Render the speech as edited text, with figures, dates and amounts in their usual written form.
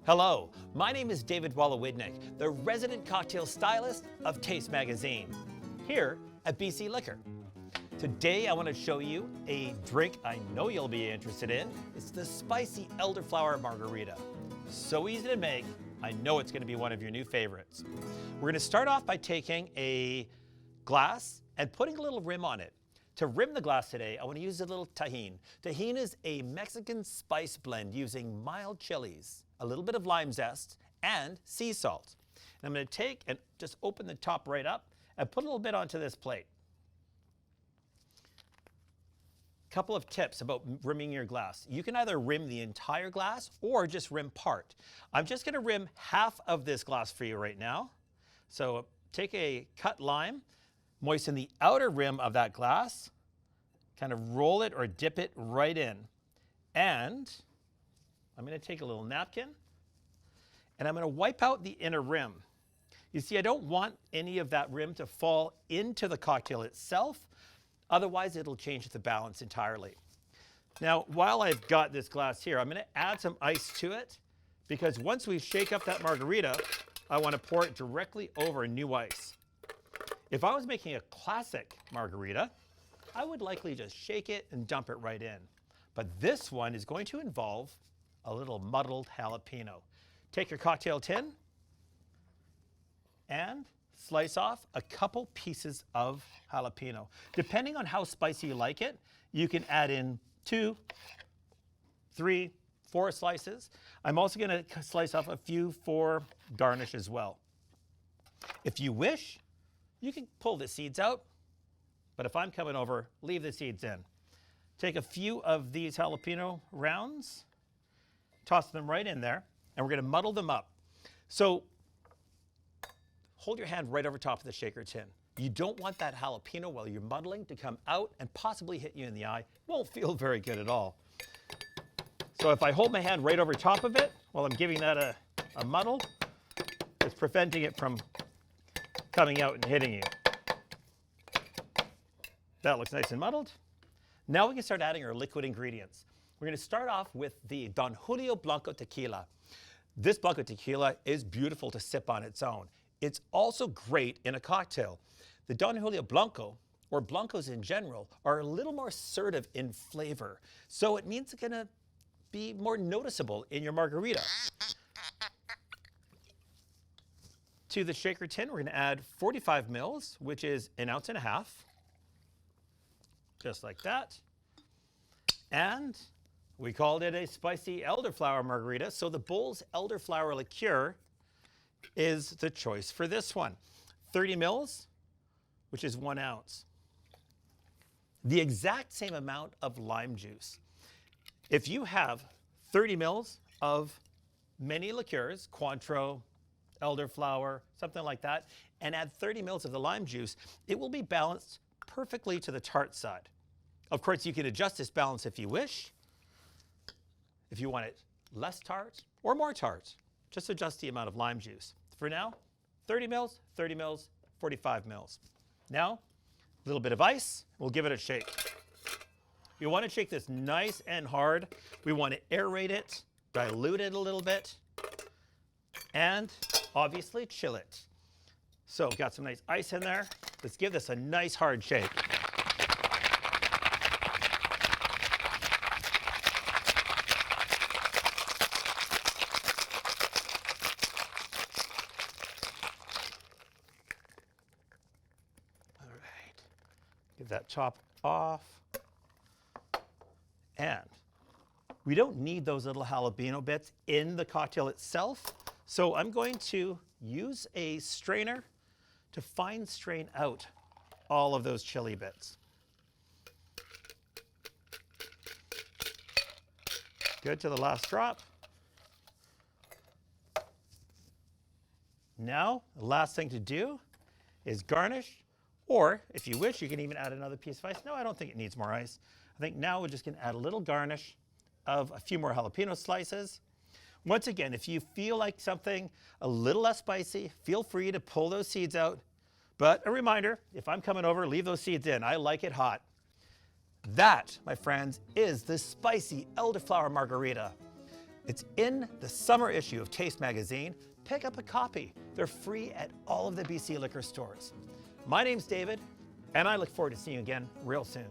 Hello, my name is David Wallowidnik, the resident cocktail stylist of Taste Magazine, here at BC Liquor. Today I want to show you a drink I know you'll be interested in. It's the Spicy Elderflower Margarita. So easy to make, I know it's going to be one of your new favorites. We're going to start off by taking a glass and putting a little rim on it. To rim the glass today, I want to use a little Tajín. Tajín is a Mexican spice blend using mild chilies, a little bit of lime zest, and sea salt. And I'm going to take and just open the top right up and put a little bit onto this plate. Couple of tips about rimming your glass. You can either rim the entire glass or just rim part. I'm just going to rim half of this glass for you right now. So take a cut lime, moisten the outer rim of that glass, kind of roll it or dip it right in. And I'm going to take a little napkin and I'm going to wipe out the inner rim. You see, I don't want any of that rim to fall into the cocktail itself. Otherwise, it'll change the balance entirely. Now, while I've got this glass here, I'm going to add some ice to it because once we shake up that margarita, I want to pour it directly over new ice. If I was making a classic margarita, I would likely just shake it and dump it right in. But this one is going to involve a little muddled jalapeno. Take your cocktail tin and slice off a couple pieces of jalapeno. Depending on how spicy you like it, you can add in 2, 3, 4 slices. I'm also going to slice off a few for garnish as well. If you wish, you can pull the seeds out, but if I'm coming over, leave the seeds in. Take a few of these jalapeno rounds, toss them right in there, and we're going to muddle them up. So hold your hand right over top of the shaker tin. You don't want that jalapeno while you're muddling to come out and possibly hit you in the eye. Won't feel very good at all. So if I hold my hand right over top of it while I'm giving that a muddle, it's preventing it from coming out and hitting you. That looks nice and muddled. Now we can start adding our liquid ingredients. We're going to start off with the Don Julio Blanco Tequila. This Blanco Tequila is beautiful to sip on its own. It's also great in a cocktail. The Don Julio Blanco, or Blancos in general, are a little more assertive in flavor. So it means it's going to be more noticeable in your margarita. To the shaker tin, we're going to add 45 mils, which is 1.5 ounces. Just like that. And we called it a Spicy Elderflower Margarita, so the Bull's Elderflower Liqueur is the choice for this one. 30 mils, which is 1 ounce. The exact same amount of lime juice. If you have 30 mils of many liqueurs, Cointreau, elderflower, something like that, and add 30 mils of the lime juice, it will be balanced perfectly to the tart side. Of course, you can adjust this balance if you wish. If you want it less tart or more tart, just adjust the amount of lime juice. For now, 30 mils, 30 mils, 45 mils. Now, a little bit of ice, we'll give it a shake. You want to shake this nice and hard. We want to aerate it, dilute it a little bit, and obviously chill it. So got some nice ice in there. Let's give this a nice hard shake. All right, get that top off. And we don't need those little jalapeno bits in the cocktail itself. So I'm going to use a strainer to fine strain out all of those chili bits. Good to the last drop. Now, the last thing to do is garnish, or if you wish, you can even add another piece of ice. No, I don't think it needs more ice. I think now we're just going to add a little garnish of a few more jalapeno slices. Once again, if you feel like something a little less spicy, feel free to pull those seeds out. But a reminder, if I'm coming over, leave those seeds in. I like it hot. That, my friends, is the Spicy Elderflower Margarita. It's in the summer issue of Taste Magazine. Pick up a copy. They're free at all of the BC Liquor stores. My name's David, and I look forward to seeing you again real soon.